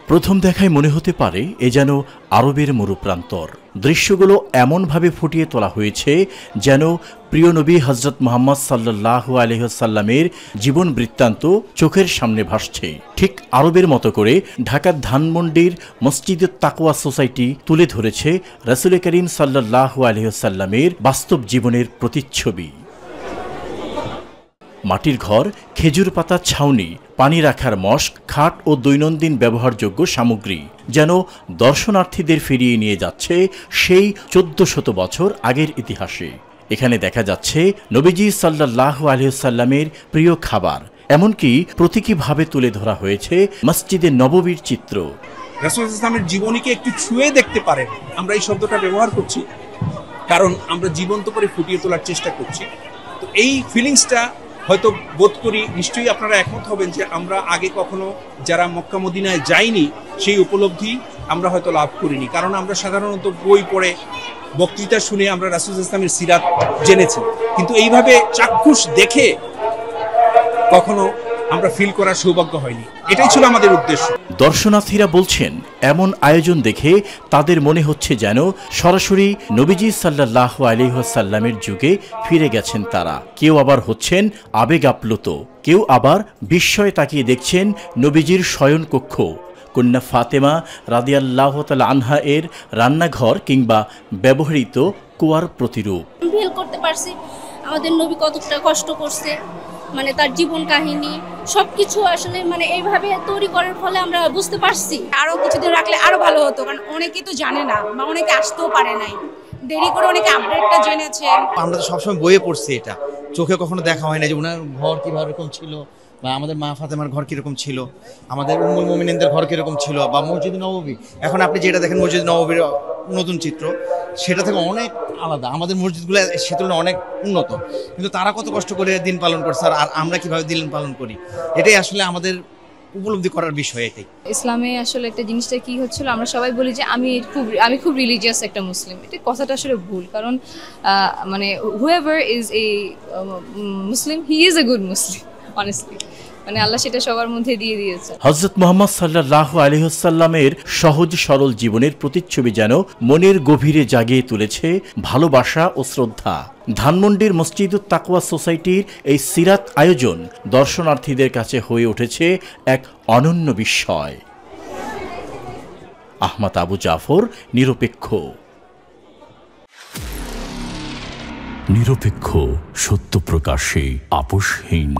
প্রথম দেখায় মনে হতে পারে এ যেন আরবের মরুপ্রান্তর। দৃশ্যগুলো এমনভাবে ফুটিয়ে তোলা হয়েছে যেন প্রিয় নবী হজরত মুহাম্মদ সাল্লাল্লাহু আলাইহি ওয়াসাল্লামের জীবন বৃত্তান্ত চোখের সামনে ভাসছে। ঠিক আরবের মতো করে ঢাকার ধানমন্ডির মসজিদে তাকওয়া সোসাইটি তুলে ধরেছে রাসূল করিম সাল্লাল্লাহু আলাইহি ওয়াসাল্লামের বাস্তব জীবনের প্রতিচ্ছবি। মাটির ঘর, খেজুর পাতার ছাউনি, পানি রাখার মশক, খাট ও দৈনন্দিন ব্যবহারযোগ্য সামগ্রী যেন দর্শনার্থীদের ফিরিয়ে নিয়ে যাচ্ছে সেই 1400 বছর আগের ইতিহাসে। এখানে দেখা যাচ্ছে নবীজি সাল্লাল্লাহু আলাইহি ওয়াসাল্লামের প্রিয় খাবার, এমনকি প্রতীকীভাবে তুলে ধরা হয়েছে মসজিদে নববীর চিত্র। রাসূল ইসলামের জীবনীকে একটু ছুঁয়ে দেখতে পারেন, আমরা এই শব্দটা ব্যবহার করছি কারণ আমরা জীবন্ত করে ফুটিয়ে তোলার চেষ্টা করছি। তো এই ফিলিংসটা হয়তো বোধ করি, নিশ্চয়ই আপনারা একমত হবেন যে আমরা আগে কখনো যারা মক্কা মদিনায় যাইনি সেই উপলব্ধি আমরা হয়তো লাভ করিনি, কারণ আমরা সাধারণত বই পড়ে বক্তৃতা শুনে আমরা রাসূল ইসলামের সিরাত জেনেছি, কিন্তু এইভাবে চাক্ষুষ দেখে কখনো আমরা ফিল করার সৌভাগ্য হয়নি। এটাই ছিল আমাদের উদ্দেশ্য। দর্শনার্থীরা বলছেন এমন আয়োজন দেখে তাদের মনে হচ্ছে যেন সরাসরি নবীজি সাল্লাল্লাহু আলাইহি ওয়াসাল্লামের যুগে ফিরে গেছেন তারা। কেউ আবার হচ্ছেন আবেগ আপ্লুত, কেউ আবার বিস্ময়ে তাকিয়ে দেখছেন নবীজির শয়নকক্ষ, কন্যা ফাতেমা রাদিয়াল্লাহু তাআলা আনহা এর রান্নাঘর কিংবা ব্যবহৃত কুয়ার প্রতিরূপ। ফিল করতে পারছি আমাদের নবী কতটা কষ্ট করছে, মানে তার জীবন কাহিনী সবকিছু আসলে মানে এইভাবে তৈরি করার ফলে আমরা বুঝতে পারছি। আরো কিছুদিন রাখলে আরো ভালো হতো, কারণ অনেকেই তো জানে না বা অনেকে আসতেও পারে নাই, দেরি করে অনেকে আপডেটটা জেনেছে। আমরা তো সবসময় বইয়ে পড়ছি, এটা চোখে কখনো দেখা হয় না যে ওনার ঘর কিভাবে এরকম ছিল, বা আমাদের মা ফাতেমার ঘর কিরকম ছিল, আমাদের উম্মুল মুমিনিনদের ঘর কিরকম ছিল, বা মসজিদ নববী। এখন আপনি যেটা দেখেন মসজিদ নববীর নতুন চিত্র, সেটা থেকে অনেক আলাদা। আমাদের মসজিদগুলো সে তুলনায় অনেক উন্নত, কিন্তু তারা কত কষ্ট করে দিন পালন করছে আর আমরা কিভাবে দিন পালন করি, এটাই আসলে আমাদের উপলব্ধি করার বিষয়। এটাই ইসলামে আসলে একটা জিনিসটা কি হচ্ছিল, আমরা সবাই বলি যে আমি খুব রিলিজিয়াস একটা মুসলিম। এটা কথাটা আসলে ভুল, কারণ মানে whoever is a Muslim, he is a good Muslim honestly. মানে আল্লাহ সেটা সবার মধ্যে দিয়ে দিয়েছে। হযরত মুহাম্মদ সাল্লাল্লাহু আলাইহি ওয়াসাল্লামের সহজ সরল জীবনের প্রতিচ্ছবি যেন মনের গভীরে জাগিয়ে তুলেছে ভালোবাসা ও শ্রদ্ধা। ধানমন্ডির মসজিদুত তাকওয়া সোসাইটির এই সিরাত আয়োজন দর্শনার্থীদের কাছে হয়ে উঠেছে এক অনন্য বিস্ময়। আহমদ আবু জাফর, নিরপেক্ষ। নিরপেক্ষ, সত্য প্রকাশে আপোষহীন।